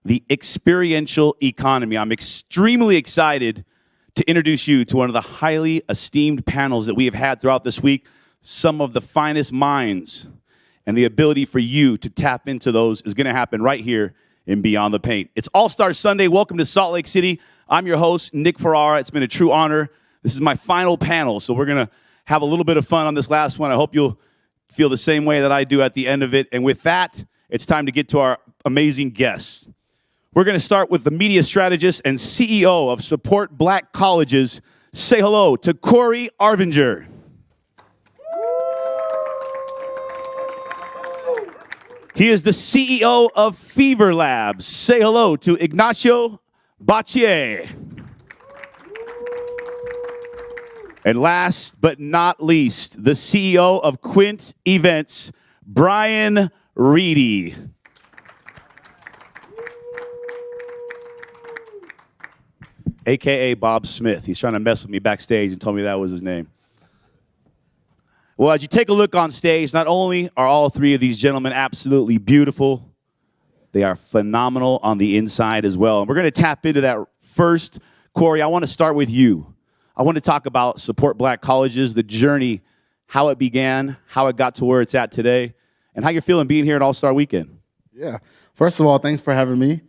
the experiential economy. I'm extremely excited to introduce you to one of the highly esteemed panels that we have had throughout this week, some of the finest minds, and the ability for you to tap into those is going to happen right here in Beyond the Paint. It's All-Star Sunday. Welcome to Salt Lake City. I'm your host, Nick Ferrara. It's been a true honor. This is my final panel, so we're going to have a little bit of fun on this last one. I hope you'll feel the same way that I do at the end of it. And with that, it's time to get to our amazing guests. We're going to start with the media strategist and CEO of Support Black Colleges. Say hello to Cory Arvinger. He is the CEO of Fever Labs. Say hello to Ignacio Bachiller. And last but not least, the CEO of Quint Events, Brian Ruede. AKA Bob Smith. He's trying to mess with me backstage and told me that was his name. Well, as you take a look on stage, not only are all three of these gentlemen absolutely beautiful, they are phenomenal on the inside as well. And we're going to tap into that first. Cory, I want to start with you. I want to talk about Support Black Colleges, the journey, how it began, how it got to where it's at today, and how you're feeling being here at All-Star Weekend. Yeah. First of all, thanks for having me.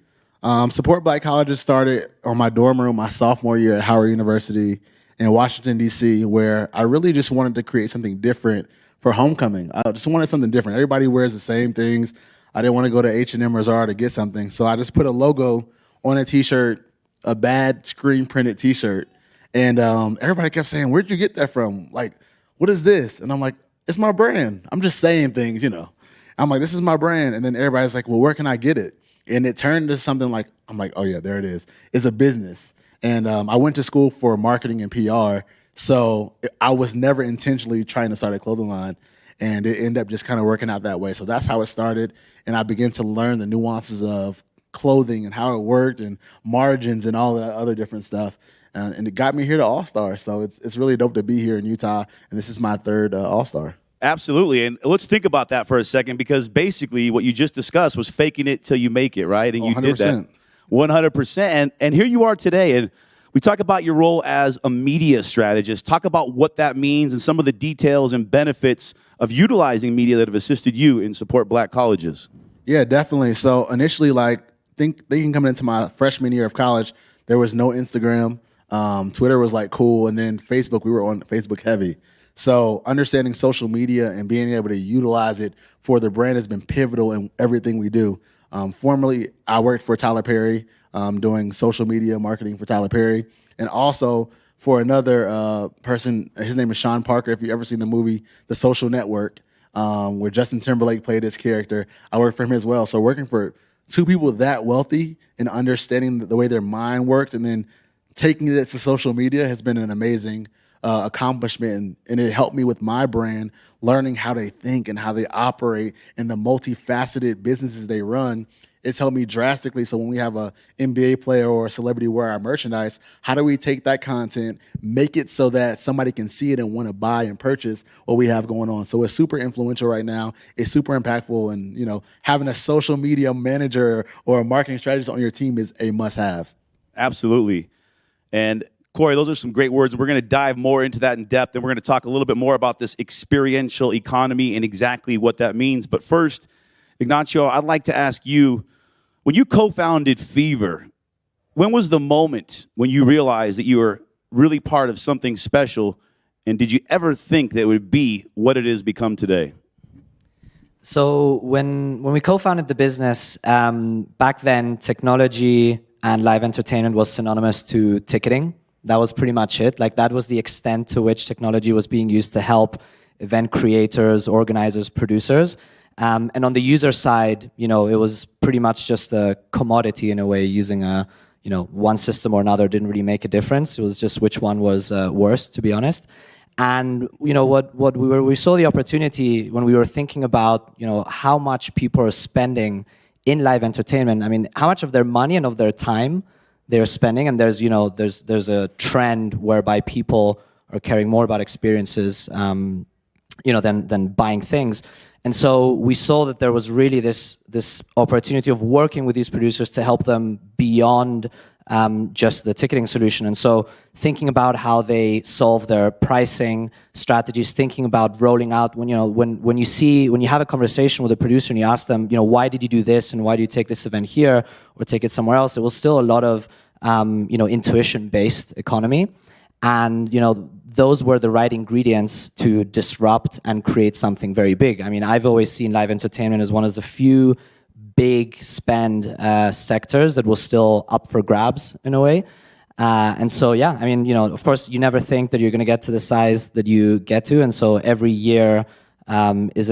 Support Black Colleges started on my dorm room my sophomore year at Howard University in Washington, D.C., where I really just wanted to create something different for homecoming. I just wanted something different. Everybody wears the same things. I didn't want to go to H&M or Zara to get something, so I just put a logo on a T-shirt, a bad screen-printed T-shirt, and everybody kept saying, "Where'd you get that from? Like, what is this?" And I'm like, "It's my brand. I'm just saying things, you know." I'm like, "This is my brand," and then everybody's like, "Well, where can I get it?" And it turned into something like, I'm like, "Oh yeah, there it is. It's a business." And I went to school for marketing and PR, so I was never intentionally trying to start a clothing line, and it ended up just kind of working out that way. So that's how it started, and I began to learn the nuances of clothing and how it worked and margins and all that other different stuff. And it got me here to All-Star, so it's really dope to be here in Utah, and this is my third All-Star. Absolutely, and let's think about that for a second, because basically what you just discussed was faking it till you make it, right? And you 100%. did that 100%, and here you are today, and we talk about your role as a media strategist. Talk about what that means and some of the details and benefits of utilizing media that have assisted you in Support Black Colleges. Yeah, definitely. So initially, thinking coming into my freshman year of college, there was no Instagram. Twitter was like cool, and then Facebook, we were on Facebook heavy. So understanding social media and being able to utilize it for the brand has been pivotal in everything we do. Formerly, I worked for Tyler Perry, doing social media marketing for Tyler Perry, and also for another person. His name is Sean Parker. If you've ever seen the movie The Social Network, where Justin Timberlake played his character, I worked for him as well. So working for two people that wealthy and understanding the way their mind works and then taking it to social media has been an amazing accomplishment, and it helped me with my brand, learning how they think and how they operate and the multifaceted businesses they run. It's helped me drastically. So when we have a NBA player or a celebrity wear our merchandise, how do we take that content, make it so that somebody can see it and want to buy and purchase what we have going on? So it's super influential right now. It's super impactful, and having a social media manager or a marketing strategist on your team is a must-have. Absolutely. And Cory, those are some great words. We're going to dive more into that in depth, and we're going to talk a little bit more about this experiential economy and exactly what that means. But first, Ignacio, I'd like to ask you, when you co-founded Fever, when was the moment when you realized that you were really part of something special, and did you ever think that it would be what it has become today? So when we co-founded the business, back then, technology and live entertainment was synonymous to ticketing. That was pretty much it. Like, that was the extent to which technology was being used to help event creators, organizers, producers. And on the user side, it was pretty much just a commodity in a way. Using one system or another didn't really make a difference. It was just which one was worse, to be honest. And what we saw the opportunity when we were thinking about how much people are spending in live entertainment. I mean, how much of their money and of their time they're spending, and there's a trend whereby people are caring more about experiences than buying things. And so we saw that there was really this opportunity of working with these producers to help them beyond just the ticketing solution. And so thinking about how they solve their pricing strategies, thinking about rolling out when you have a conversation with a producer and you ask them, why did you do this and why do you take this event here or take it somewhere else? It was still a lot of intuition-based economy. And those were the right ingredients to disrupt and create something very big. I mean, I've always seen live entertainment as one of the few big spend sectors that was still up for grabs in a way. And so, yeah, I mean, of course, you never think that you're going to get to the size that you get to. And so every year is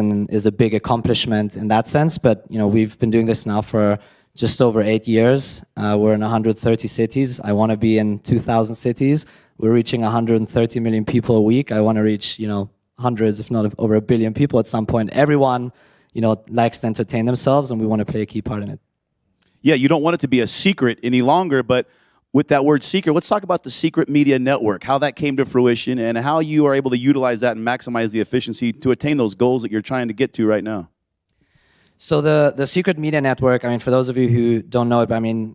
a big accomplishment in that sense. But, we've been doing this now for just over 8 years. We're in 130 cities. I want to be in 2,000 cities. We're reaching 130 million people a week. I want to reach, hundreds, if not over 1 billion people at some point. Everyone, likes to entertain themselves, and we want to play a key part in it. Yeah, you don't want it to be a secret any longer, but with that word secret, let's talk about the Secret Media Network, how that came to fruition, and how you are able to utilize that and maximize the efficiency to attain those goals that you're trying to get to right now. So the Secret Media Network, I mean, for those of you who don't know it, but I mean,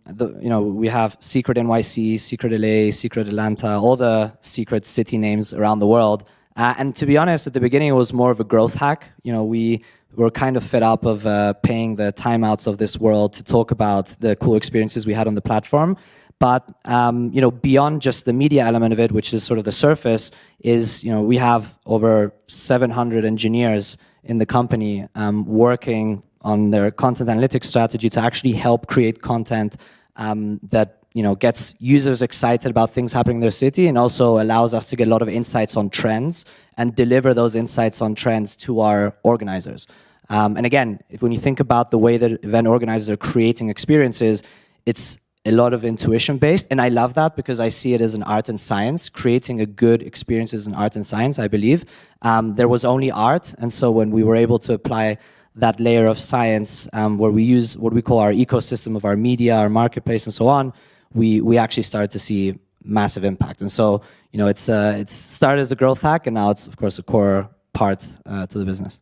we have Secret NYC, Secret LA, Secret Atlanta, all the secret city names around the world. And to be honest, at the beginning, it was more of a growth hack. We were kind of fed up of paying the timeouts of this world to talk about the cool experiences we had on the platform. But beyond just the media element of it, which is sort of the surface, is we have over 700 engineers in the company working on their content analytics strategy to actually help create content that gets users excited about things happening in their city, and also allows us to get a lot of insights on trends and deliver those insights on trends to our organizers. And again, when you think about the way that event organizers are creating experiences, it's a lot of intuition based, and I love that because I see it as an art and science. Creating a good experience is an art and science, I believe. There was only art, and so when we were able to apply that layer of science, where we use what we call our ecosystem of our media, our marketplace, and so on, we actually started to see massive impact. And so, it's started as a growth hack, and now it's, of course, a core part to the business.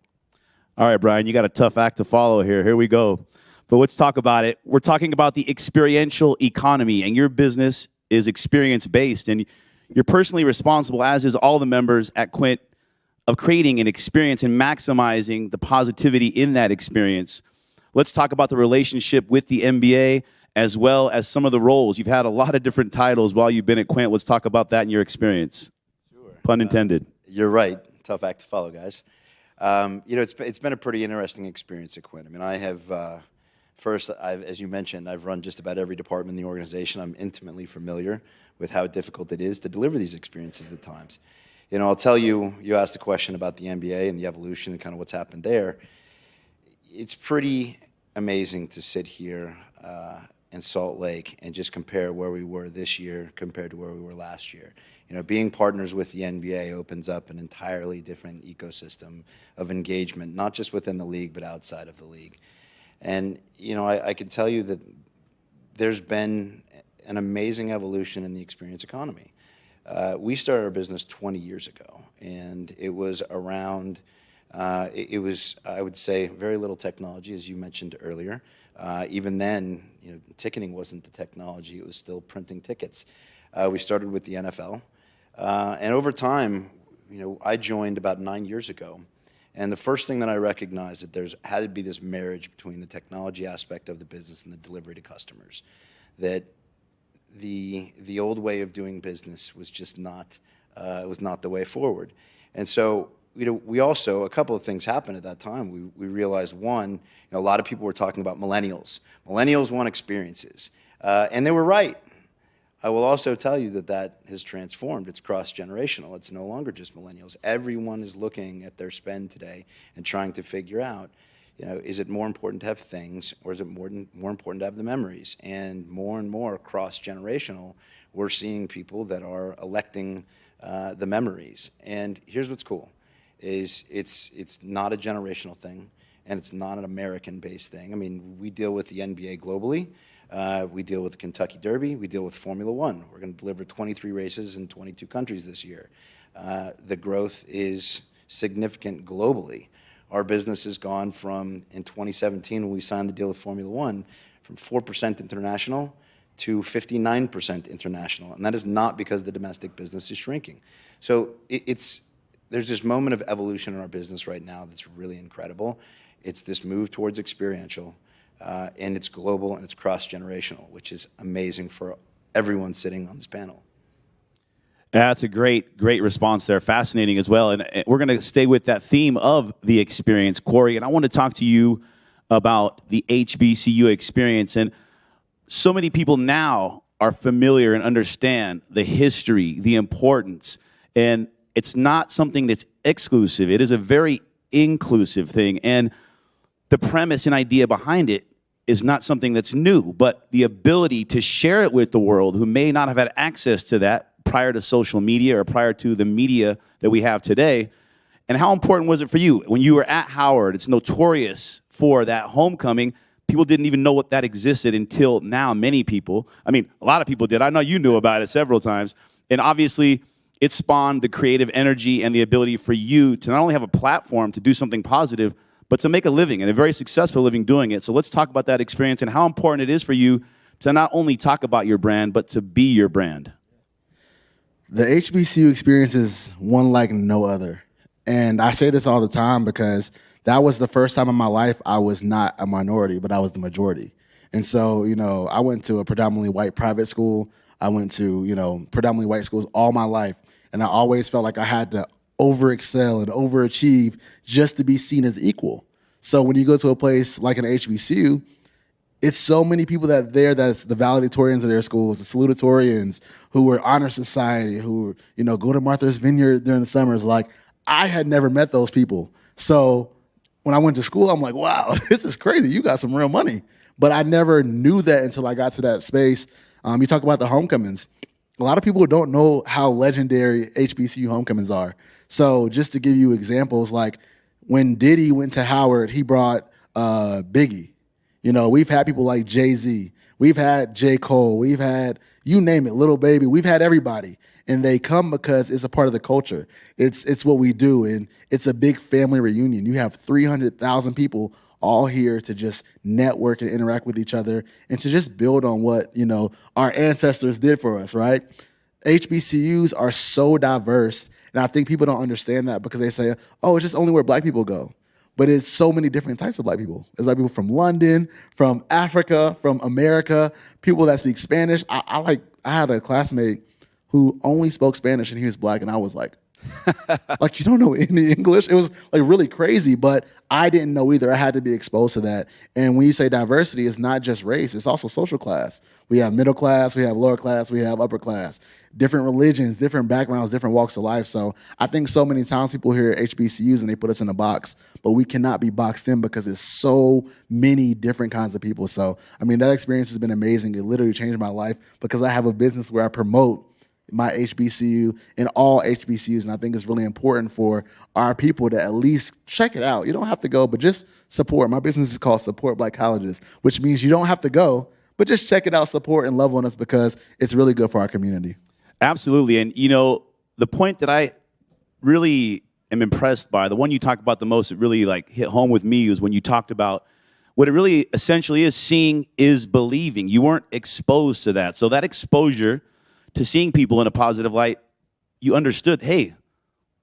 All right, Brian, you got a tough act to follow here. Here we go. But let's talk about it. We're talking about the experiential economy, and your business is experience-based, and you're personally responsible, as is all the members at Quint, of creating an experience and maximizing the positivity in that experience. Let's talk about the relationship with the NBA, as well as some of the roles. You've had a lot of different titles while you've been at Quint. Let's talk about that and your experience. Sure. Pun intended. You're right. Tough act to follow, guys. It's been a pretty interesting experience at Quint. I mean, I have, as you mentioned, I've run just about every department in the organization. I'm intimately familiar with how difficult it is to deliver these experiences at times. I'll tell you, you asked a question about the NBA and the evolution and kind of what's happened there. It's pretty amazing to sit here in Salt Lake and just compare where we were this year compared to where we were last year. Being partners with the NBA opens up an entirely different ecosystem of engagement, not just within the league, but outside of the league. And, I can tell you that there's been an amazing evolution in the experience economy. We started our business 20 years ago, and it was around, I would say, very little technology, as you mentioned earlier. Even then, ticketing wasn't the technology, it was still printing tickets. We started with the NFL, and over time, I joined about 9 years ago, and the first thing that I recognized that there's had to be this marriage between the technology aspect of the business and the delivery to customers, that the old way of doing business was just not the way forward. And so we also, a couple of things happened at that time. We realized, one, a lot of people were talking about millennials. Millennials want experiences, and they were right. I will also tell you that has transformed. It's cross-generational. It's no longer just millennials. Everyone is looking at their spend today and trying to figure out, is it more important to have things, or is it more important to have the memories? And more cross-generational, we're seeing people that are electing the memories. And here's what's cool, is it's not a generational thing, and it's not an American-based thing. I mean, we deal with the NBA globally. We deal with the Kentucky Derby. We deal with Formula One. We're going to deliver 23 races in 22 countries this year. The growth is significant globally. Our business has gone from, in 2017, when we signed the deal with Formula One, from 4% international to 59% international. And that is not because the domestic business is shrinking. So there's this moment of evolution in our business right now that's really incredible. It's this move towards experiential, and it's global and it's cross-generational, which is amazing for everyone sitting on this panel. That's a great response there. Fascinating as well. And we're going to stay with that theme of the experience, Cory. And I want to talk to you about the HBCU experience. And so many people now are familiar and understand the history, the importance. And it's not something that's exclusive. It is a very inclusive thing. And the premise and idea behind it is not something that's new, but the ability to share it with the world who may not have had access to that prior to social media or prior to the media that we have today. And how important was it for you? When you were at Howard, it's notorious for that homecoming. People didn't even know what that existed until now. Many people, I mean, a lot of people did. I know you knew about it several times. And obviously, it spawned the creative energy and the ability for you to not only have a platform to do something positive, but to make a living, and a very successful living doing it. So let's talk about that experience and how important it is for you to not only talk about your brand, but to be your brand. The HBCU experience is one like no other. And I say this all the time because that was the first time in my life I was not a minority, but I was the majority. And so, I went to a predominantly white private school. I went to, predominantly white schools all my life. And I always felt like I had to overexcel and overachieve just to be seen as equal. So when you go to a place like an HBCU, it's so many people that's the valedictorians of their schools, the salutatorians, who were honor society, who, go to Martha's Vineyard during the summers. Like, I had never met those people. So when I went to school, I'm like, wow, this is crazy. You got some real money. But I never knew that until I got to that space. You talk about the homecomings. A lot of people don't know how legendary HBCU homecomings are. So just to give you examples, like when Diddy went to Howard, he brought Biggie. We've had people like Jay-Z. We've had J. Cole. We've had, you name it, Lil Baby. We've had everybody. And they come because it's a part of the culture. It's what we do. And it's a big family reunion. You have 300,000 people all here to just network and interact with each other and to just build on what, our ancestors did for us, right? HBCUs are so diverse. And I think people don't understand that because they say, oh, it's just only where black people go. But it's so many different types of black people. There's black people from London, from Africa, from America, people that speak Spanish. I had a classmate who only spoke Spanish and he was black, and I was like, like, you don't know any English? It was like really crazy, but I didn't know either. I had to be exposed to that. And when you say diversity, it's not just race, it's also social class. We have middle class, we have lower class, we have upper class, different religions, different backgrounds, different walks of life. So I think so many times people hear HBCUs and they put us in a box, but we cannot be boxed in because there's so many different kinds of people. So, I mean, that experience has been amazing. It literally changed my life because I have a business where I promote my HBCU and all HBCUs. And I think it's really important for our people to at least check it out. You don't have to go, but just support. My business is called Support Black Colleges, which means you don't have to go, but just check it out, support and love on us because it's really good for our community. Absolutely. And, the point that I really am impressed by, the one you talked about the most, it really hit home with me, was when you talked about what it really essentially is. Seeing is believing. You weren't exposed to that. So that exposure to seeing people in a positive light, you understood, hey,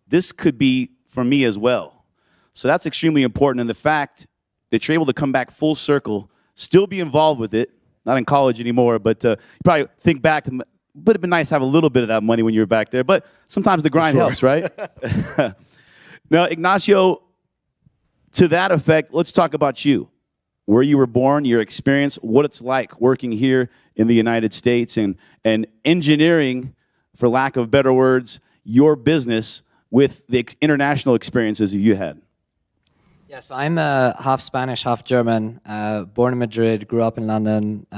this could be for me as well. So that's extremely important. And the fact that you're able to come back full circle, still be involved with it, not in college anymore, but you probably think back to, would have been nice to have a little bit of that money when you were back there, but sometimes the grind helps, right? Now, Ignacio, to that effect, let's talk about you. Where you were born, your experience, what it's like working here in the United States and engineering, for lack of better words, your business with the international experiences you had. Yes, I'm half Spanish, half German, born in Madrid, grew up in London,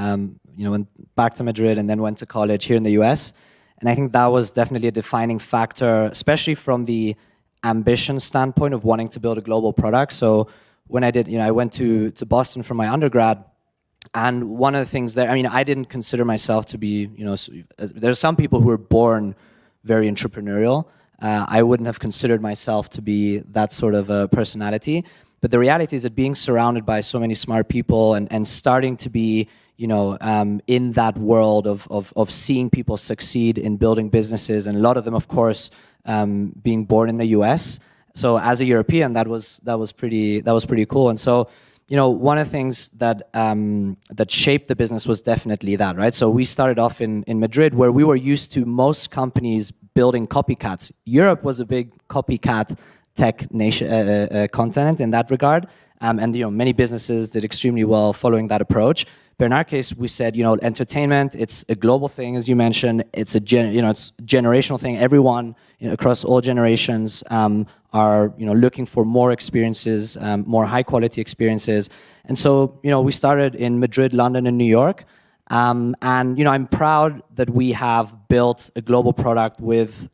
went back to Madrid and then went to college here in the US. And I think that was definitely a defining factor, especially from the ambition standpoint of wanting to build a global product. So when I did, I went to Boston for my undergrad, and one of the things there, I didn't consider myself to be, there's some people who are born very entrepreneurial, I wouldn't have considered myself to be that sort of a personality. But the reality is that being surrounded by so many smart people and starting to be, in that world of seeing people succeed in building businesses, and a lot of them, of course, being born in the US. So as a European, that was pretty cool. And so, one of the things that that shaped the business was definitely that, right? So we started off in Madrid, where we were used to most companies building copycats. Europe was a big copycat tech nation continent in that regard, and many businesses did extremely well following that approach. But in our case, we said, entertainment, it's a global thing, as you mentioned. It's it's a generational thing. Everyone across all generations are looking for more experiences, more high quality experiences. And so we started in Madrid, London, and New York. And I'm proud that we have built a global product with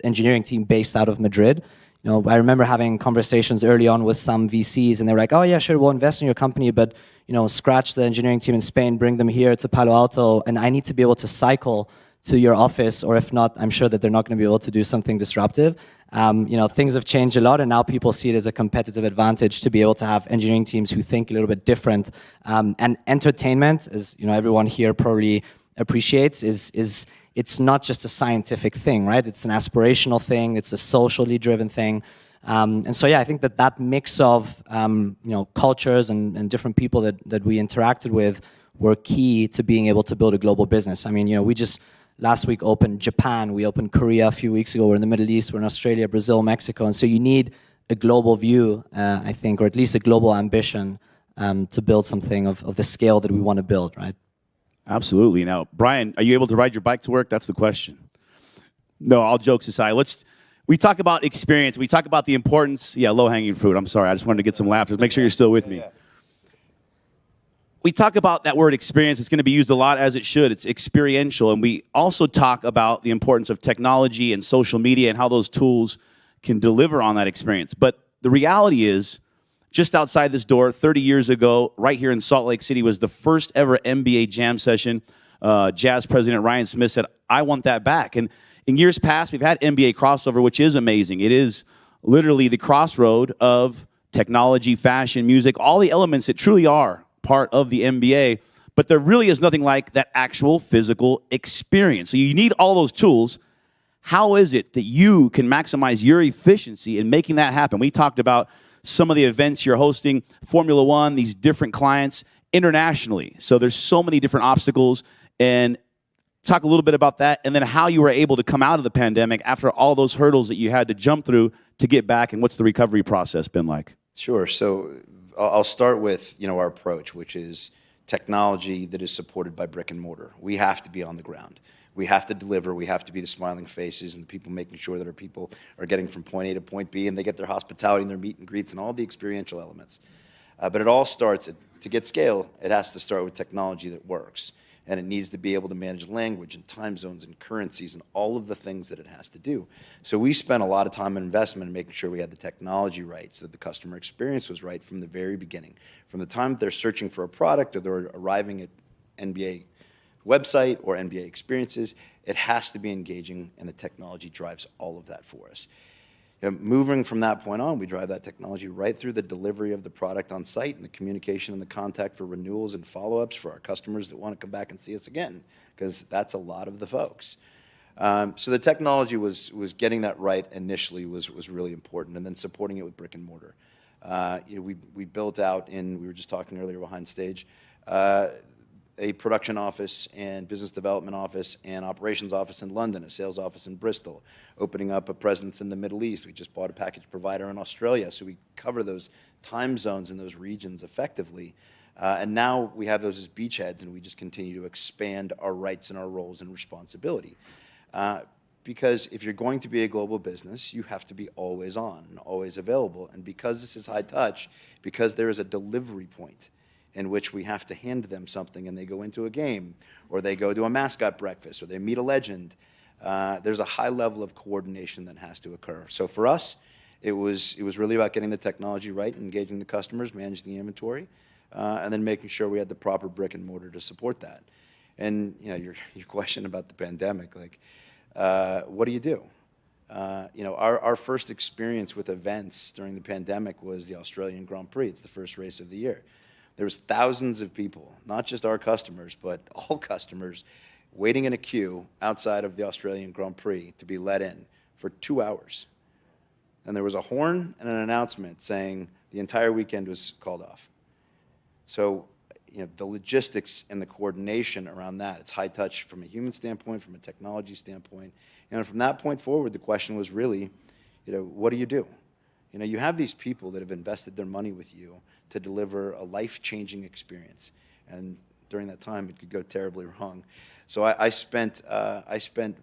engineering team based out of Madrid. I remember having conversations early on with some VCs, and they were like, "Oh yeah, sure, we'll invest in your company, but scratch the engineering team in Spain, bring them here to Palo Alto, and I need to be able to cycle to your office, or if not, I'm sure that they're not going to be able to do something disruptive." Things have changed a lot, and now people see it as a competitive advantage to be able to have engineering teams who think a little bit different. And entertainment, as everyone here probably appreciates, is it's not just a scientific thing, right? It's an aspirational thing. It's a socially driven thing. And so, yeah, I think that mix of cultures and different people that we interacted with were key to being able to build a global business. I mean, we just last week opened Japan. We opened Korea a few weeks ago. We're in the Middle East. We're in Australia, Brazil, Mexico. And so you need a global view, I think, or at least a global ambition to build something of the scale that we want to build, right? Absolutely. Now, Brian, are you able to ride your bike to work? That's the question. No, all jokes aside, we talk about experience. We talk about the importance. Yeah, low-hanging fruit. I'm sorry. I just wanted to get some laughter. Make sure you're still with me. Yeah. We talk about that word experience. It's going to be used a lot, as it should. It's experiential. And we also talk about the importance of technology and social media and how those tools can deliver on that experience. But the reality is, just outside this door, 30 years ago, right here in Salt Lake City, was the first ever MBA jam session. Jazz president Ryan Smith said, "I want that back." And in years past, we've had MBA crossover, which is amazing. It is literally the crossroad of technology, fashion, music, all the elements that truly are part of the MBA. But there really is nothing like that actual physical experience. So you need all those tools. How is it that you can maximize your efficiency in making that happen? We talked about some of the events you're hosting, Formula One, these different clients internationally. So there's so many different obstacles, and talk a little bit about that, and then how you were able to come out of the pandemic after all those hurdles that you had to jump through to get back, and what's the recovery process been like? Sure. So I'll start with our approach, which is technology that is supported by brick and mortar. We have to be on the ground. We have to deliver. We have to be the smiling faces and the people making sure that our people are getting from point A to point B, and they get their hospitality and their meet and greets and all the experiential elements. But it all starts, to get scale, it has to start with technology that works. And it needs to be able to manage language and time zones and currencies and all of the things that it has to do. So we spent a lot of time and investment in making sure we had the technology right, so that the customer experience was right from the very beginning. From the time that they're searching for a product or they're arriving at NBA website or NBA experiences, it has to be engaging, and the technology drives all of that for us. Moving from that point on, we drive that technology right through the delivery of the product on site and the communication and the contact for renewals and follow-ups for our customers that want to come back and see us again, because that's a lot of the folks. So the technology was getting that right initially was really important, and then supporting it with brick and mortar. We built out we were just talking earlier behind stage, a production office and business development office and operations office in London, a sales office in Bristol, opening up a presence in the Middle East. We just bought a package provider in Australia, so we cover those time zones in those regions effectively. And now we have those as beachheads, and we just continue to expand our rights and our roles and responsibility. Because if you're going to be a global business, you have to be always on and always available. And because this is high touch, because there is a delivery point in which we have to hand them something and they go into a game, or they go to a mascot breakfast, or they meet a legend, there's a high level of coordination that has to occur. So for us, it was really about getting the technology right, engaging the customers, managing the inventory, and then making sure we had the proper brick and mortar to support that. And your question about the pandemic, what do you do? Our first experience with events during the pandemic was the Australian Grand Prix. It's the first race of the year. There was thousands of people, not just our customers, but all customers, waiting in a queue outside of the Australian Grand Prix to be let in for 2 hours. And there was a horn and an announcement saying the entire weekend was called off. So, the logistics and the coordination around that, it's high touch from a human standpoint, from a technology standpoint. And from that point forward, the question was really, what do you do? You have these people that have invested their money with you to deliver a life-changing experience. And during that time, it could go terribly wrong. So I spent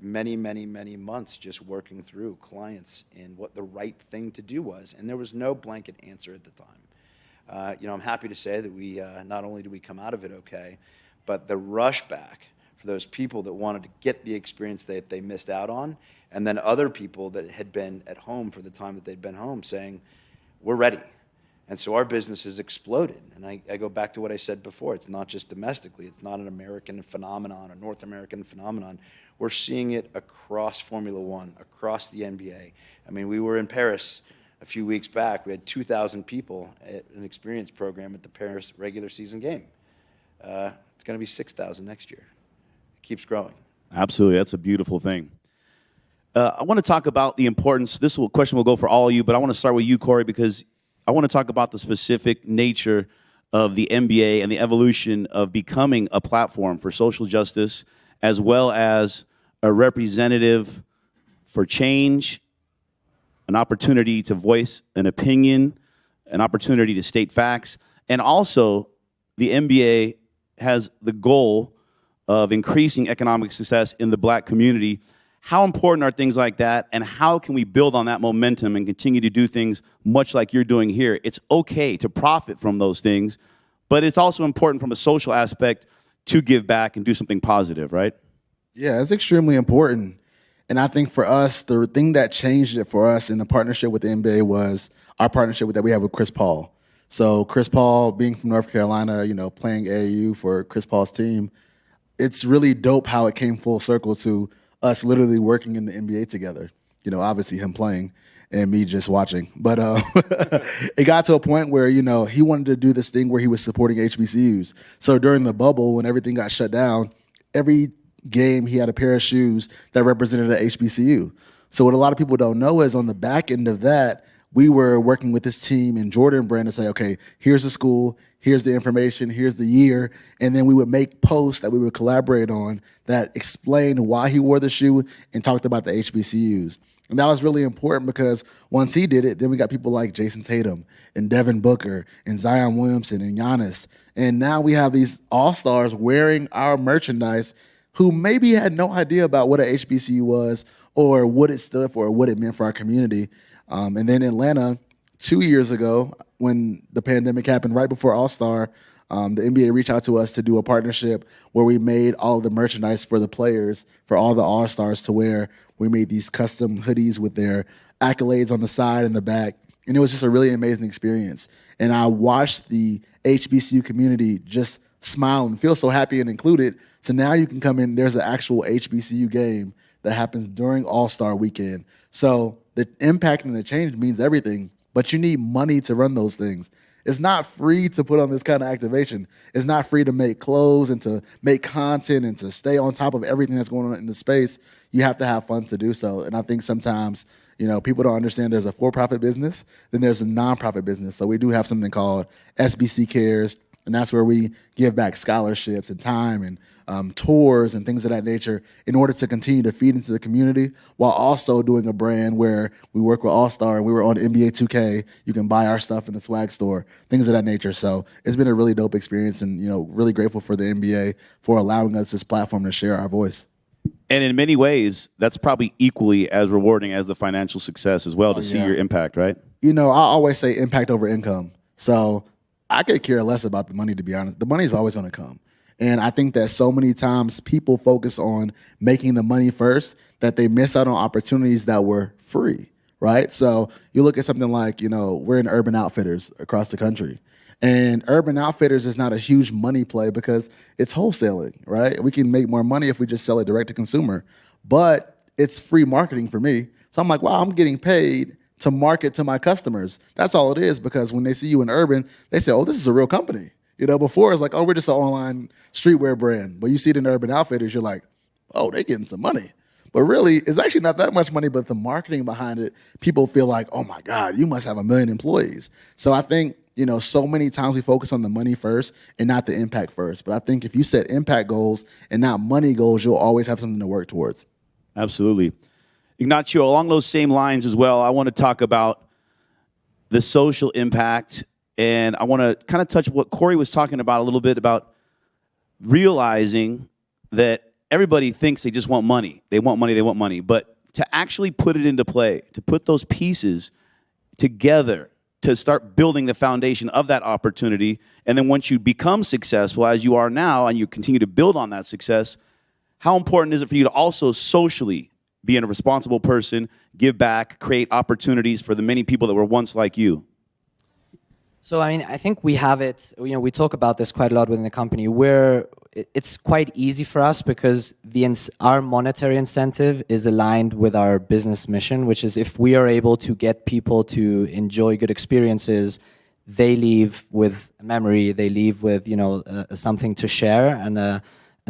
many, many, many months just working through clients and what the right thing to do was. And there was no blanket answer at the time. I'm happy to say that we not only did we come out of it okay, but the rush back for those people that wanted to get the experience that they missed out on, and then other people that had been at home for the time that they'd been home saying, we're ready. And so our business has exploded. And I go back to what I said before. It's not just domestically. It's not an American phenomenon, a North American phenomenon. We're seeing it across Formula One, across the NBA. I mean, we were in Paris a few weeks back. We had 2,000 people at an experience program at the Paris regular season game. It's going to be 6,000 next year. It keeps growing. Absolutely. That's a beautiful thing. I want to talk about the importance. Question will go for all of you, but I want to start with you, Cory, because I want to talk about the specific nature of the NBA and the evolution of becoming a platform for social justice, as well as a representative for change, an opportunity to voice an opinion, an opportunity to state facts, and also the NBA has the goal of increasing economic success in the Black community. How important are things like that, and how can we build on that momentum and continue to do things much like you're doing here? It's okay to profit from those things, but it's also important from a social aspect to give back and do something positive, right? Yeah, it's extremely important. And I think for us, the thing that changed it for us in the partnership with the NBA was our partnership that we have with Chris Paul. So Chris Paul, being from North Carolina, playing AAU for Chris Paul's team, it's really dope how it came full circle to us literally working in the NBA together. Obviously him playing and me just watching. But it got to a point where, he wanted to do this thing where he was supporting HBCUs. So during the bubble, when everything got shut down, every game he had a pair of shoes that represented an HBCU. So what a lot of people don't know is on the back end of that, we were working with this team in Jordan Brand to say, okay, here's the school, here's the information, here's the year, and then we would make posts that we would collaborate on that explained why he wore the shoe and talked about the HBCUs. And that was really important because once he did it, then we got people like Jason Tatum and Devin Booker and Zion Williamson and Giannis. And now we have these all-stars wearing our merchandise who maybe had no idea about what an HBCU was or what it stood for or what it meant for our community. And then Atlanta, 2 years ago, when the pandemic happened, right before All-Star, the NBA reached out to us to do a partnership where we made all of the merchandise for the players, for all the All-Stars to wear. We made these custom hoodies with their accolades on the side and the back. And it was just a really amazing experience. And I watched the HBCU community just smile and feel so happy and included. So now you can come in, there's an actual HBCU game that happens during All-Star weekend. So the impact and the change means everything, but you need money to run those things. It's not free to put on this kind of activation. It's not free to make clothes and to make content and to stay on top of everything that's going on in the space. You have to have funds to do so. And I think sometimes, people don't understand there's a for-profit business, then there's a nonprofit business. So we do have something called SBC Cares, and that's where we give back scholarships and time and tours and things of that nature in order to continue to feed into the community while also doing a brand where we work with All-Star and we were on NBA 2K. You can buy our stuff in the swag store, things of that nature. So it's been a really dope experience and, really grateful for the NBA for allowing us this platform to share our voice. And in many ways, that's probably equally as rewarding as the financial success as well to see your impact, right? I always say impact over income. So I could care less about the money, to be honest. The money is always going to come. And I think that so many times people focus on making the money first that they miss out on opportunities that were free, right? So you look at something like, we're in Urban Outfitters across the country. And Urban Outfitters is not a huge money play because it's wholesaling, right? We can make more money if we just sell it direct to consumer. But it's free marketing for me So I'm like, wow, I'm getting paid to market to my customers. That's all it is, because when they see you in urban, they say, oh, this is a real company. Before it's like, oh, we're just an online streetwear brand. But you see it in Urban Outfitters, you're like, oh, they're getting some money. But really, it's actually not that much money, but the marketing behind it, people feel like, oh my God, you must have 1 million employees. So I think, so many times we focus on the money first and not the impact first. But I think if you set impact goals and not money goals, you'll always have something to work towards. Absolutely. Ignacio, along those same lines as well, I want to talk about the social impact. And I want to kind of touch what Cory was talking about a little bit about realizing that everybody thinks they just want money. They want money, they want money. But to actually put it into play, to put those pieces together, to start building the foundation of that opportunity. And then once you become successful, as you are now, and you continue to build on that success, how important is it for you to also socially be a responsible person, give back, create opportunities for the many people that were once like you? So, I think we have it, we talk about this quite a lot within the company, where it's quite easy for us because our monetary incentive is aligned with our business mission, which is if we are able to get people to enjoy good experiences, they leave with a memory, they leave with, something to share and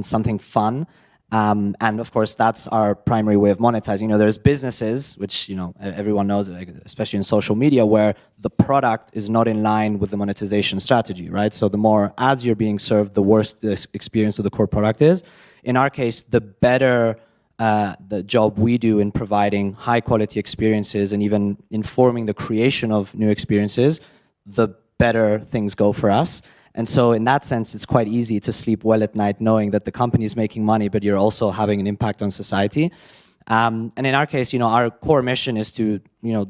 something fun. And of course, that's our primary way of monetizing. There's businesses, which, everyone knows, especially in social media, where the product is not in line with the monetization strategy, right? So the more ads you're being served, the worse the experience of the core product is. In our case, the better the job we do in providing high quality experiences and even informing the creation of new experiences, the better things go for us. And so in that sense, it's quite easy to sleep well at night knowing that the company is making money, but you're also having an impact on society. And in our case, our core mission is to,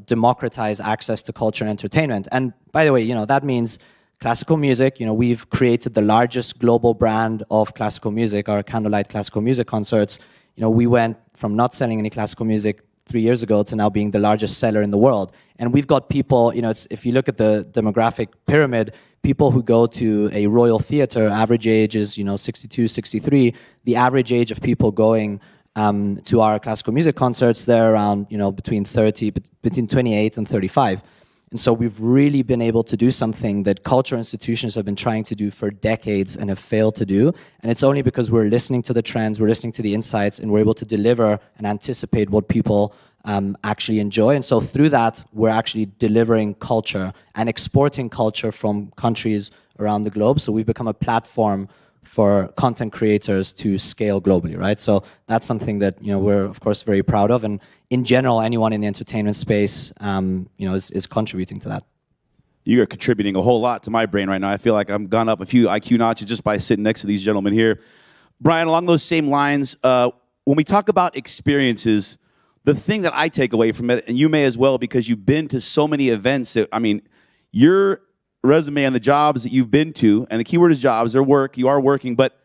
democratize access to culture and entertainment. And by the way, that means classical music. We've created the largest global brand of classical music, our Candlelight Classical Music Concerts. We went from not selling any classical music 3 years ago to now being the largest seller in the world. And we've got people, if you look at the demographic pyramid, people who go to a Royal Theatre, average age is 62, 63. The average age of people going to our classical music concerts, they're around between 28 and 35. And so we've really been able to do something that culture institutions have been trying to do for decades and have failed to do. And it's only because we're listening to the trends, we're listening to the insights, and we're able to deliver and anticipate what people actually enjoy. And so through that, we're actually delivering culture and exporting culture from countries around the globe. So we've become a platform for content creators to scale globally, right? So that's something that we're of course very proud of, and in general, anyone in the entertainment space, is contributing to that. You are contributing a whole lot to my brain right now. I feel like I'm gone up a few IQ notches just by sitting next to these gentlemen here. Brian, along those same lines, when we talk about experiences, the thing that I take away from it, and you may as well, because you've been to so many events that, your resume and the jobs that you've been to, and the keyword is jobs, they're work, you are working, but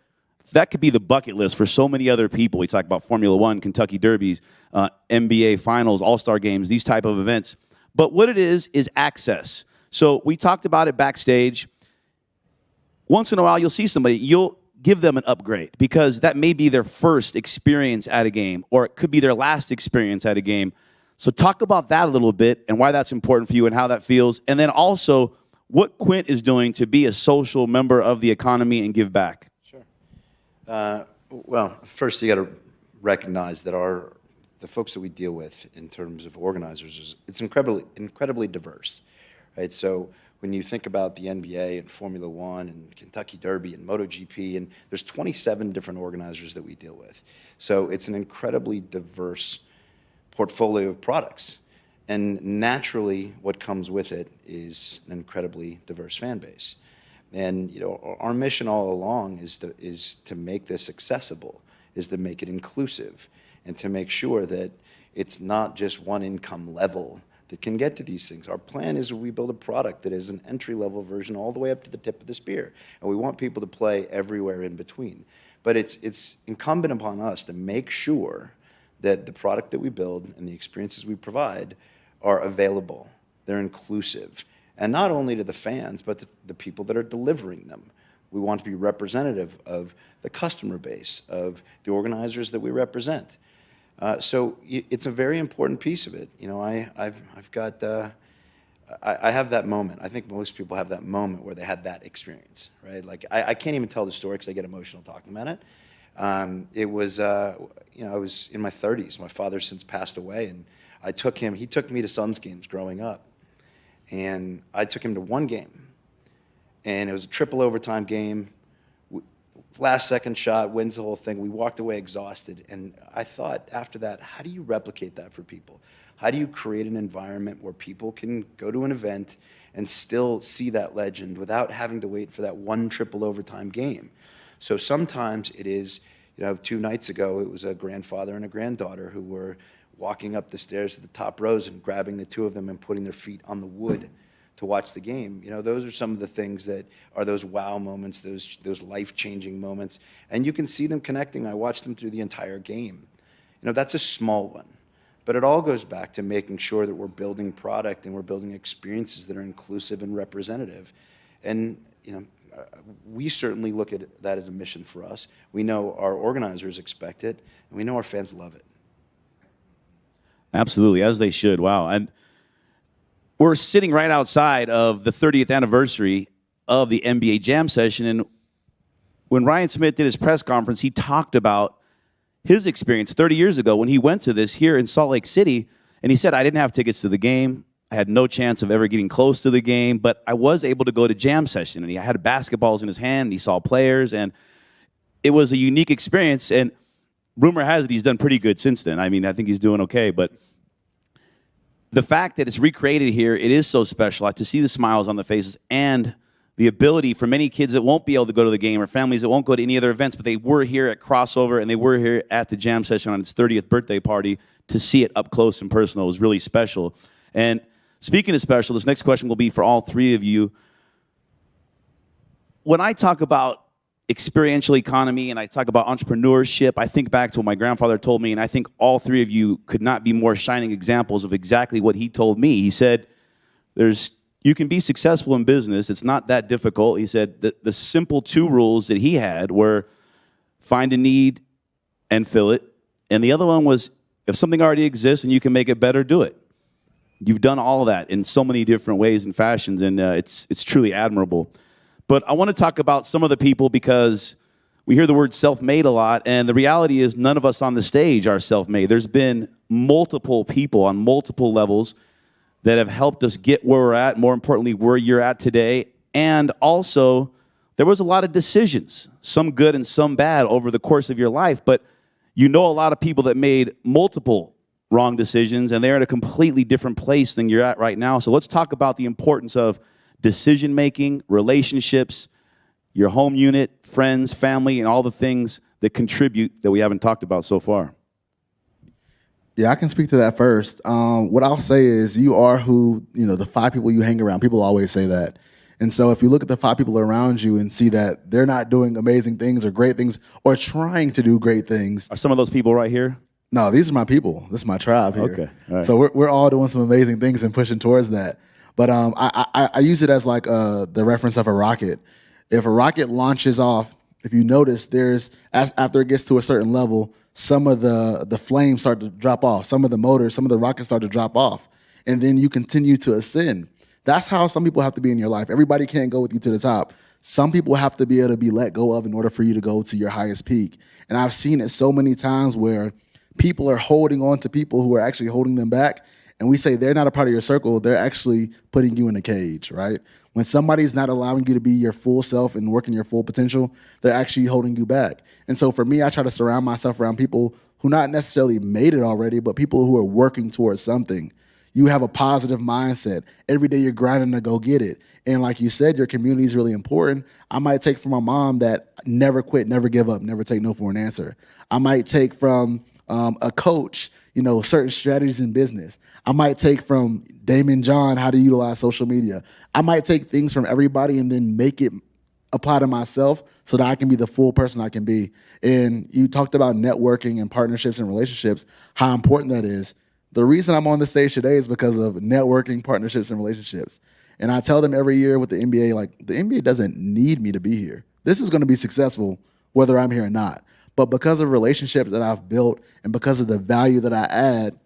that could be the bucket list for so many other people. We talk about Formula One, Kentucky Derbies, NBA Finals, All-Star Games, these type of events. But what it is access. So we talked about it backstage. Once in a while, you'll see somebody, you'll give them an upgrade because that may be their first experience at a game, or it could be their last experience at a game. So talk about that a little bit and why that's important for you and how that feels. And then also what Quint is doing to be a social member of the economy and give back. Sure. Well, first you got to recognize that the folks that we deal with in terms of organizers, it's incredibly diverse, right? So when you think about the NBA and Formula One and Kentucky Derby and MotoGP, and there's 27 different organizers that we deal with. So it's an incredibly diverse portfolio of products. And naturally, what comes with it is an incredibly diverse fan base. And our mission all along is to make this accessible, is to make it inclusive, and to make sure that it's not just one income level that can get to these things. Our plan is we build a product that is an entry-level version all the way up to the tip of the spear. And we want people to play everywhere in between. But it's incumbent upon us to make sure that the product that we build and the experiences we provide are available, they're inclusive, and not only to the fans, but the people that are delivering them. We want to be representative of the customer base, of the organizers that we represent. So it's a very important piece of it. You know, I've got I have that moment. I think most people have that moment where they had that experience, right? Like I can't even tell the story because I get emotional talking about it. It was you know, I was in my 30s. My father since passed away, and he took me to Suns games growing up, and I took him to one game, and it was a triple overtime game. Last second shot, wins the whole thing. We walked away exhausted. And I thought after that, how do you replicate that for people? How do you create an environment where people can go to an event and still see that legend without having to wait for that one triple overtime game? So sometimes it is, you know, 2 nights ago, it was a grandfather and a granddaughter who were walking up the stairs to the top rows and grabbing the two of them and putting their feet on the wood to watch the game. You know, those are some of the things that are those wow moments, those life-changing moments. And you can see them connecting. I watched them through the entire game. You know, that's a small one. But it all goes back to making sure that we're building product and we're building experiences that are inclusive and representative. And, you know, we certainly look at that as a mission for us. We know our organizers expect it, and we know our fans love it. Absolutely, as they should. Wow. And we're sitting right outside of the 30th anniversary of the NBA Jam session. And when Ryan Smith did his press conference, he talked about his experience 30 years ago when he went to this here in Salt Lake City. And he said, I didn't have tickets to the game. I had no chance of ever getting close to the game, but I was able to go to Jam session. And he had basketballs in his hand. And he saw players. And it was a unique experience. And rumor has it he's done pretty good since then. I mean, I think he's doing okay. But the fact that it's recreated here, it is so special. To see the smiles on the faces and the ability for many kids that won't be able to go to the game or families that won't go to any other events, but they were here at Crossover and they were here at the Jam session on its 30th birthday party to see it up close and personal was really special. And speaking of special, this next question will be for all three of you. When I talk about experiential economy and I talk about entrepreneurship, I think back to what my grandfather told me, and I think all three of you could not be more shining examples of exactly what he told me. He said, you can be successful in business. It's not that difficult. He said that the simple 2 rules that he had were find a need and fill it. And the other one was if something already exists and you can make it better, do it. You've done all that in so many different ways and fashions, and it's truly admirable. But I want to talk about some of the people because we hear the word self-made a lot, and the reality is none of us on the stage are self-made. There's been multiple people on multiple levels that have helped us get where we're at, more importantly, where you're at today. And also, there was a lot of decisions, some good and some bad over the course of your life, but you know a lot of people that made multiple wrong decisions, and they're in a completely different place than you're at right now. So let's talk about the importance of decision-making, relationships, your home unit, friends, family, and all the things that contribute that we haven't talked about so far. Yeah, I can speak to that first. What I'll say is you are who, the 5 people you hang around. People always say that. And so if you look at the 5 people around you and see that they're not doing amazing things or great things or trying to do great things. Are some of those people right here? No, these are my people. This is my tribe here. Okay. All right. So we're all doing some amazing things and pushing towards that. But I use it as like the reference of a rocket. If a rocket launches off, if you notice, after it gets to a certain level, some of the flames start to drop off. Some of the motors, some of the rockets start to drop off. And then you continue to ascend. That's how some people have to be in your life. Everybody can't go with you to the top. Some people have to be able to be let go of in order for you to go to your highest peak. And I've seen it so many times where people are holding on to people who are actually holding them back. And we say they're not a part of your circle. They're actually putting you in a cage, right? When somebody's not allowing you to be your full self and working your full potential, they're actually holding you back. And so for me, I try to surround myself around people who not necessarily made it already, but people who are working towards something. You have a positive mindset. Every day you're grinding to go get it. And like you said, your community is really important. I might take from my mom that never quit, never give up, never take no for an answer. I might take from a coach, certain strategies in business. I might take from Damon John how to utilize social media. I might take things from everybody and then make it apply to myself so that I can be the full person I can be. And you talked about networking and partnerships and relationships, how important that is. The reason I'm on the stage today is because of networking, partnerships, and relationships. And I tell them every year with the NBA, like, the NBA doesn't need me to be here. This is going to be successful whether I'm here or not. But because of relationships that I've built and because of the value that I add,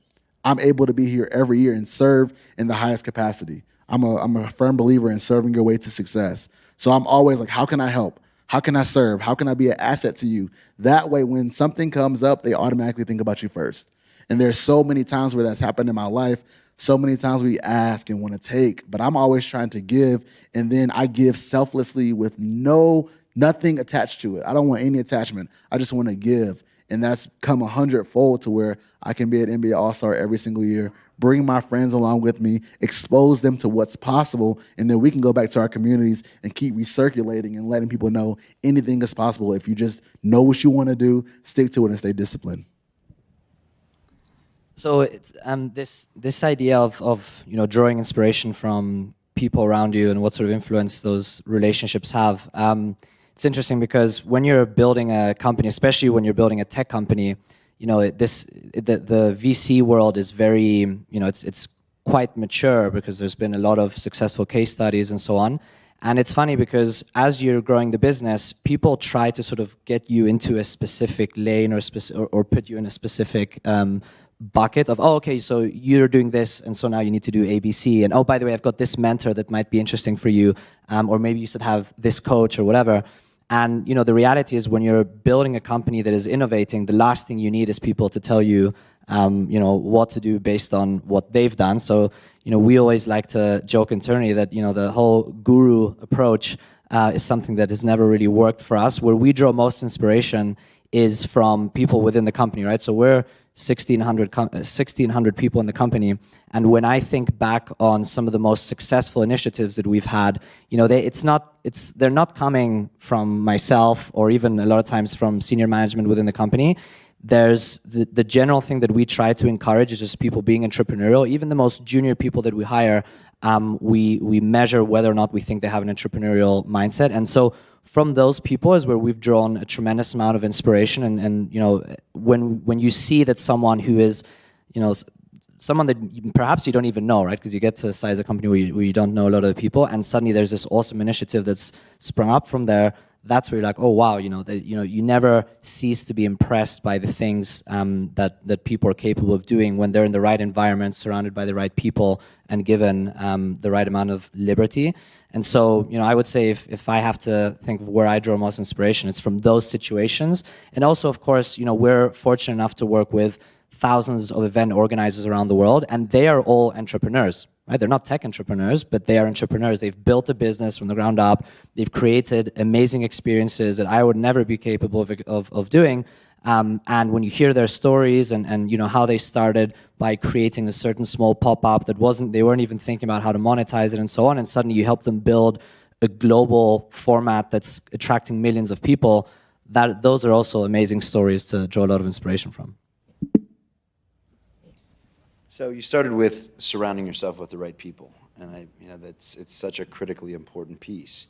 I'm able to be here every year and serve in the highest capacity. I'm a firm believer in serving your way to success. So I'm always like, how can I help? How can I serve? How can I be an asset to you? That way, when something comes up, they automatically think about you first. And there's so many times where that's happened in my life. So many times we ask and want to take, but I'm always trying to give, and then I give selflessly with nothing attached to it. I don't want any attachment. I just want to give, and that's come 100-fold to where I can be an NBA All-Star every single year, bring my friends along with me, expose them to what's possible, and then we can go back to our communities and keep recirculating and letting people know anything is possible if you just know what you want to do, stick to it, and stay disciplined. So it's, this idea of drawing inspiration from people around you and what sort of influence those relationships have. It's interesting because when you're building a company, especially when you're building a tech company, the VC world is very it's quite mature because there's been a lot of successful case studies and so on. And it's funny because as you're growing the business, people try to sort of get you into a specific lane or put you in a specific bucket of, oh, okay, so you're doing this, and so now you need to do ABC, and oh, by the way, I've got this mentor that might be interesting for you, or maybe you should have this coach or whatever. And the reality is, when you're building a company that is innovating, the last thing you need is people to tell you, what to do based on what they've done. So, we always like to joke internally that the whole guru approach is something that has never really worked for us. Where we draw most inspiration is from people within the company, right? So we're 1,600 people in the company, and when I think back on some of the most successful initiatives that we've had, they're not coming from myself or even a lot of times from senior management within the company. There's the general thing that we try to encourage is just people being entrepreneurial. Even the most junior people that we hire, we measure whether or not we think they have an entrepreneurial mindset. And so from those people is where we've drawn a tremendous amount of inspiration. And when you see that someone who is, someone that perhaps you don't even know, right? Because you get to a size of company where you don't know a lot of the people, and suddenly there's this awesome initiative that's sprung up from there. That's where you're like, oh wow, you never cease to be impressed by the things that people are capable of doing when they're in the right environment, surrounded by the right people, and given the right amount of liberty. And so, I would say if I have to think of where I draw most inspiration, it's from those situations. And also, of course, we're fortunate enough to work with thousands of event organizers around the world, and they are all entrepreneurs. Right? They're not tech entrepreneurs, but they are entrepreneurs. They've built a business from the ground up. They've created amazing experiences that I would never be capable of doing. And when you hear their stories and how they started by creating a certain small pop-up they weren't even thinking about how to monetize it and so on, and suddenly you help them build a global format that's attracting millions of people, those are also amazing stories to draw a lot of inspiration from. So you started with surrounding yourself with the right people, and it's such a critically important piece.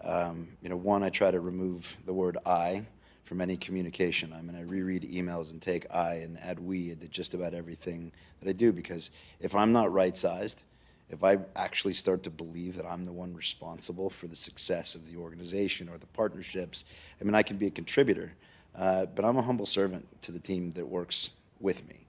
One, I try to remove the word I from any communication. I reread emails and take I and add we into just about everything that I do, because if I'm not right-sized, if I actually start to believe that I'm the one responsible for the success of the organization or the partnerships, I can be a contributor, but I'm a humble servant to the team that works with me.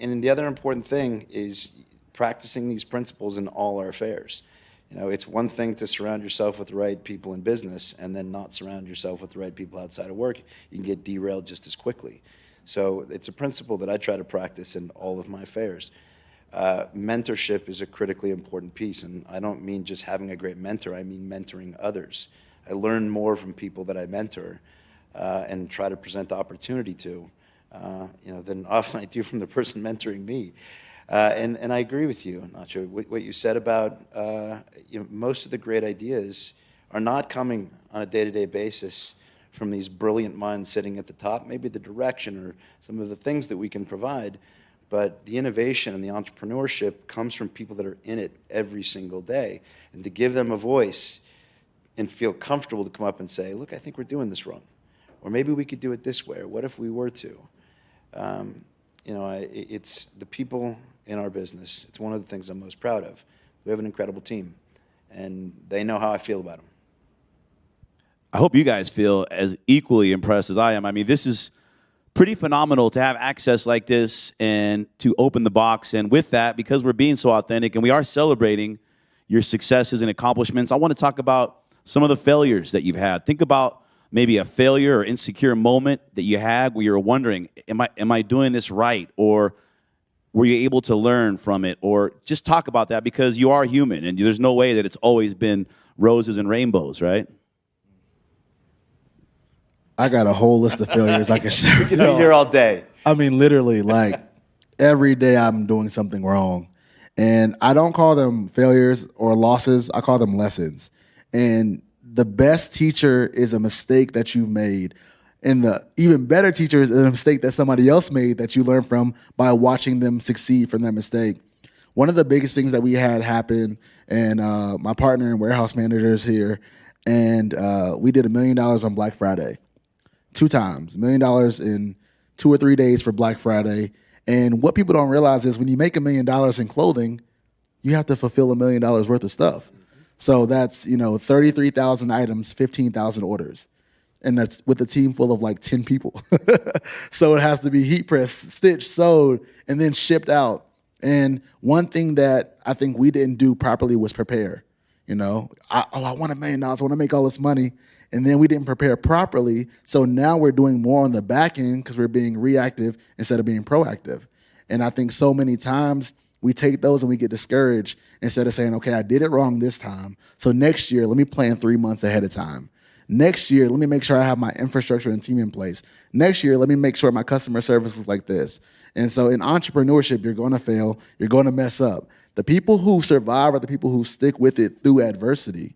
And the other important thing is practicing these principles in all our affairs. It's one thing to surround yourself with the right people in business and then not surround yourself with the right people outside of work. You can get derailed just as quickly. So it's a principle that I try to practice in all of my affairs. Mentorship is a critically important piece, and I don't mean just having a great mentor, I mean mentoring others. I learn more from people that I mentor and try to present opportunity to. Than often I do from the person mentoring me. And I agree with you, Ignacio, what you said about most of the great ideas are not coming on a day-to-day basis from these brilliant minds sitting at the top, maybe the direction or some of the things that we can provide, but the innovation and the entrepreneurship comes from people that are in it every single day. And to give them a voice and feel comfortable to come up and say, look, I think we're doing this wrong. Or maybe we could do it this way, or what if we were to? It's the people in our business. It's one of the things I'm most proud of. We have an incredible team, and they know how I feel about them. I hope you guys feel as equally impressed as I am. I mean, this is pretty phenomenal to have access like this and to open the box. And with that, because we're being so authentic and we are celebrating your successes and accomplishments, I want to talk about some of the failures that you've had. Think about maybe a failure or insecure moment that you had where you were wondering, am I doing this right? Or were you able to learn from it? Or just talk about that, because you are human and there's no way that it's always been roses and rainbows, right? I got a whole list of failures I can share. We could be here all day. I mean, literally, like every day I'm doing something wrong. And I don't call them failures or losses, I call them lessons. And the best teacher is a mistake that you've made. And the even better teacher is a mistake that somebody else made that you learn from by watching them succeed from that mistake. One of the biggest things that we had happen, and my partner and warehouse manager is here, and we did $1 million on Black Friday. 2 times, $1 million in 2 or 3 days for Black Friday. And what people don't realize is when you make $1 million in clothing, you have to fulfill $1 million worth of stuff. So that's, 33,000 items, 15,000 orders. And that's with a team full of like 10 people. So it has to be heat pressed, stitched, sewed, and then shipped out. And one thing that I think we didn't do properly was prepare. I want $1 million. I want to make all this money. And then we didn't prepare properly. So now we're doing more on the back end because we're being reactive instead of being proactive. And I think so many times we take those and we get discouraged instead of saying, okay, I did it wrong this time. So next year, let me plan 3 months ahead of time. Next year, let me make sure I have my infrastructure and team in place. Next year, let me make sure my customer service is like this. And so in entrepreneurship, you're going to fail. You're going to mess up. The people who survive are the people who stick with it through adversity.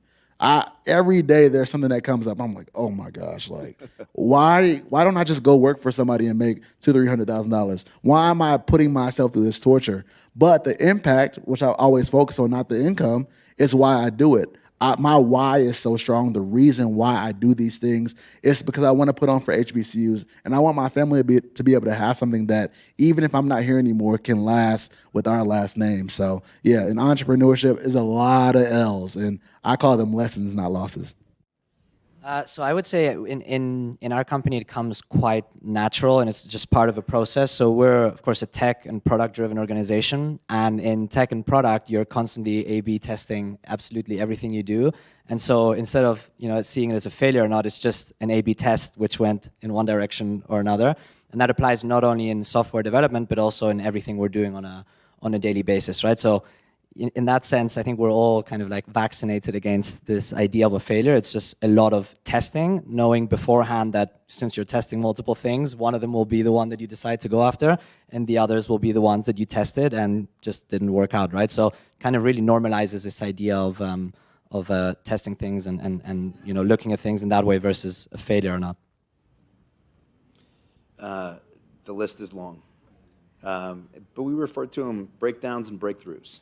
Every day there's something that comes up. I'm like, oh my gosh, like, why don't I just go work for somebody and make $200,000-$300,000? Why am I putting myself through this torture? But the impact, which I always focus on, not the income, is why I do it. My why is so strong. The reason why I do these things is because I want to put on for HBCUs, and I want my family to be able to have something that, even if I'm not here anymore, can last with our last name. So yeah, in entrepreneurship is a lot of L's, and I call them lessons, not losses. So I would say in our company it comes quite natural, and it's just part of a process. So we're of course a tech and product driven organization, and in tech and product you're constantly A/B testing absolutely everything you do. And so instead of seeing it as a failure or not, it's just an A/B test which went in one direction or another, and that applies not only in software development but also in everything we're doing on a daily basis, right? So in that sense, I think we're all kind of like vaccinated against this idea of a failure. It's just a lot of testing, knowing beforehand that since you're testing multiple things, one of them will be the one that you decide to go after, and the others will be the ones that you tested and just didn't work out, right? So kind of really normalizes this idea of testing things and looking at things in that way versus a failure or not. The list is long, but we refer to them breakdowns and breakthroughs.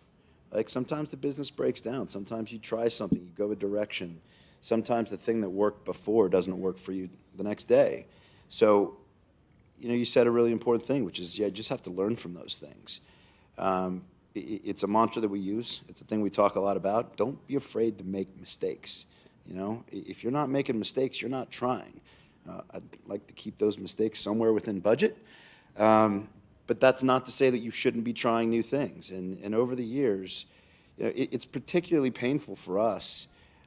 Like sometimes the business breaks down. Sometimes you try something, you go a direction. Sometimes the thing that worked before doesn't work for you the next day. So, you said a really important thing, which is, you just have to learn from those things. It's a mantra that we use. It's a thing we talk a lot about. Don't be afraid to make mistakes. If you're not making mistakes, you're not trying. I'd like to keep those mistakes somewhere within budget. But that's not to say that you shouldn't be trying new things. And over the years, it's particularly painful for us,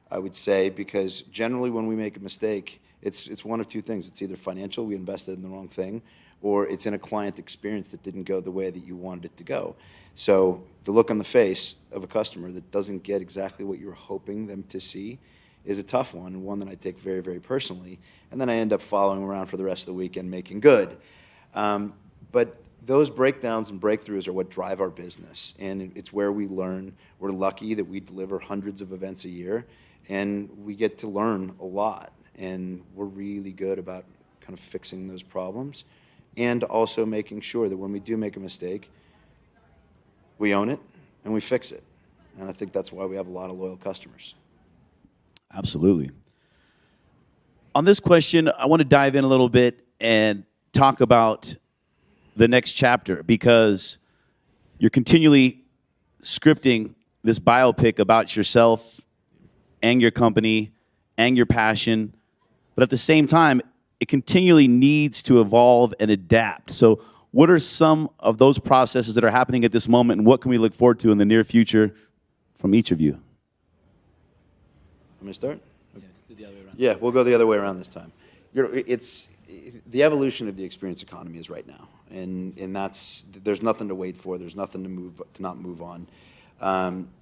I would say, because generally when we make a mistake, it's one of two things. It's either financial, we invested in the wrong thing, or it's in a client experience that didn't go the way that you wanted it to go. So the look on the face of a customer that doesn't get exactly what you're hoping them to see is a tough one, and one that I take very, very personally. And then I end up following around for the rest of the weekend making good. But those breakdowns and breakthroughs are what drive our business, and it's where we learn. We're lucky that we deliver hundreds of events a year, and we get to learn a lot, and we're really good about kind of fixing those problems and also making sure that when we do make a mistake, we own it and we fix it. And I think that's why we have a lot of loyal customers. Absolutely. On this question, I want to dive in a little bit and talk about the next chapter, because you're continually scripting this biopic about yourself and your company and your passion but at the same time, it continually needs to evolve and adapt. So what are some of those processes that are happening at this moment, and what can we look forward to in the near future from each of you? Want me to start? Yeah, just do the other way around. Yeah, we'll go the other way around this time. It's the evolution of the experience economy is right now, and there's nothing to wait for. There's nothing to not move on.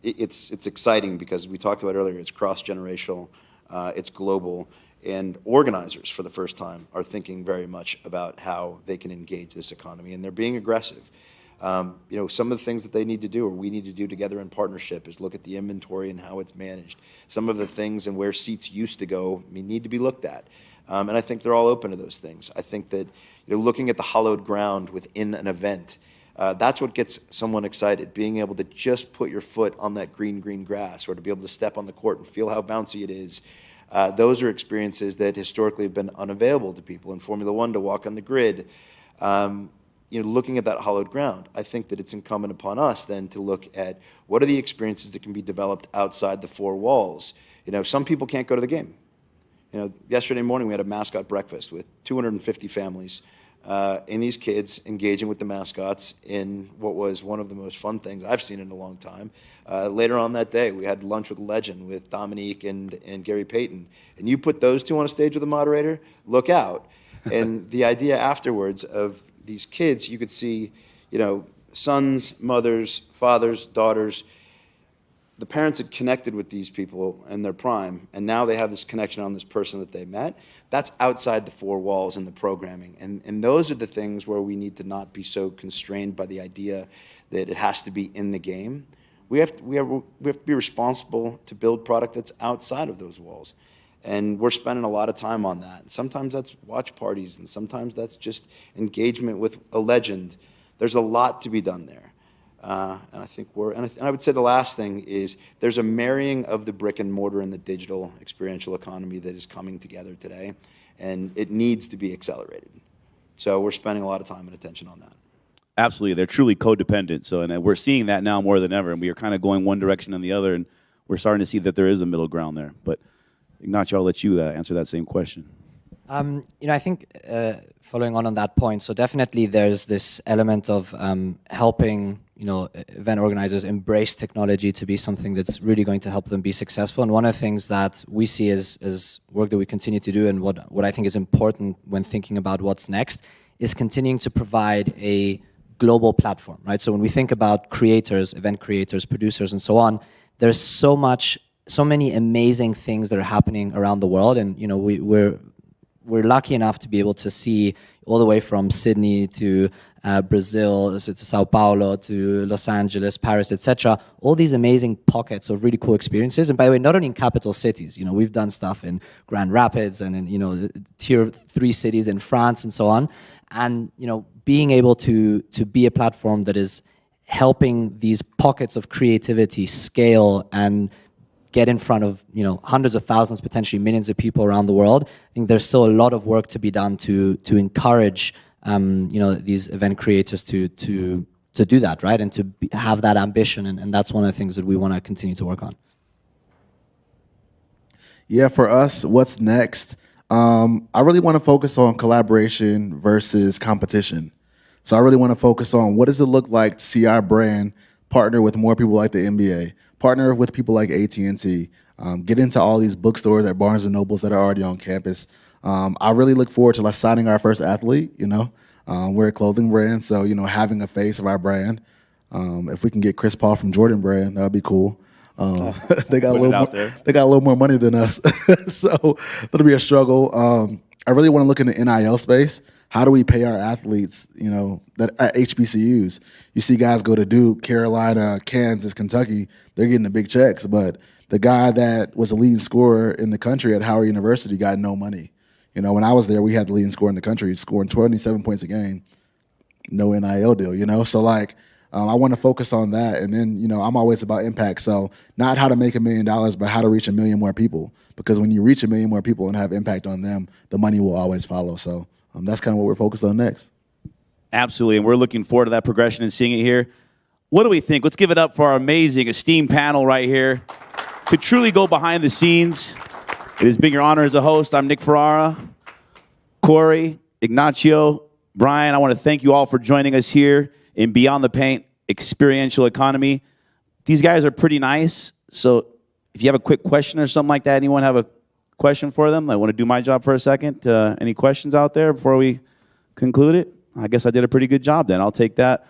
It's exciting because we talked about earlier. It's cross-generational, it's global, and organizers for the first time are thinking very much about how they can engage this economy, and they're being aggressive. Some of the things that they need to do, or we need to do together in partnership, is look at the inventory and how it's managed. Some of the things and where seats used to go need to be looked at. And I think they're all open to those things. I think that looking at the hallowed ground within an event, that's what gets someone excited, being able to just put your foot on that green grass, or to be able to step on the court and feel how bouncy it is. Those are experiences that historically have been unavailable to people. In Formula One, to walk on the grid, looking at that hallowed ground, I think that it's incumbent upon us then to look at what are the experiences that can be developed outside the four walls. Some people can't go to the game. Yesterday morning we had a mascot breakfast with 250 families, and these kids engaging with the mascots in what was one of the most fun things I've seen in a long time. Later on that day, we had lunch with Legend, with Dominique and Gary Payton. And you put those two on a stage with a moderator, look out. And the idea afterwards of these kids, you could see, sons, mothers, fathers, daughters. The parents had connected with these people in their prime, and now they have this connection on this person that they met. That's outside the four walls in the programming. And those are the things where we need to not be so constrained by the idea that it has to be in the game. We have to be responsible to build product that's outside of those walls. And we're spending a lot of time on that. And sometimes that's watch parties, and sometimes that's just engagement with a legend. There's a lot to be done there. And I think and I would say the last thing is there's a marrying of the brick and mortar and the digital experiential economy that is coming together today, and it needs to be accelerated. So we're spending a lot of time and attention on that. Absolutely, they're truly codependent. So, and we're seeing that now more than ever, and we are kind of going one direction and the other, and we're starting to see that there is a middle ground there. But Ignacio, I'll let you answer that same question. I think following on that point, so definitely there's this element of helping event organizers embrace technology to be something that's really going to help them be successful. And one of the things that we see as work that we continue to do, and what I think is important when thinking about what's next, is continuing to provide a global platform, right? So when we think about creators, event creators, producers, and so on, there's so many amazing things that are happening around the world, and we're lucky enough to be able to see all the way from Sydney to Brazil, to Sao Paulo, to Los Angeles, Paris, etc. All these amazing pockets of really cool experiences. And by the way, not only in capital cities, we've done stuff in Grand Rapids and in tier 3 cities in France and so on. And being able to be a platform that is helping these pockets of creativity scale and get in front of hundreds of thousands, potentially millions of people around the world. I think there's still a lot of work to be done to encourage these event creators to do that, right? And to have that ambition, and that's one of the things that we want to continue to work on. Yeah, for us, what's next? I really want to focus on collaboration versus competition. So I really want to focus on what does it look like to see our brand partner with more people like the NBA, partner with people like AT&T, get into all these bookstores at Barnes & Nobles that are already on campus. I really look forward to signing our first athlete, we're a clothing brand, so, having a face of our brand. If we can get Chris Paul from Jordan brand, that would be cool. They got a little more money than us, so it'll be a struggle. I really want to look in the NIL space. How do we pay our athletes, that at HBCUs? You see guys go to Duke, Carolina, Kansas, Kentucky, they're getting the big checks, but the guy that was the leading scorer in the country at Howard University got no money. When I was there, we had the leading scorer in the country, scoring 27 points a game, no NIL deal, So I want to focus on that. And then, I'm always about impact. So not how to make $1 million, but how to reach 1 million more people. Because when you reach 1 million more people and have impact on them, the money will always follow. So that's kind of what we're focused on next. Absolutely, and we're looking forward to that progression and seeing it here. What do we think? Let's give it up for our amazing, esteemed panel right here to truly go behind the scenes It has been your honor as a host. I'm Nick Ferrara. Cory, Ignacio, Brian, I want to thank you all for joining us here in Beyond the Paint Experiential Economy. These guys are pretty nice, so if you have a quick question or something like that, anyone have a question for them? I want to do my job for a second. Any questions out there before we conclude it? I guess I did a pretty good job then. I'll take that.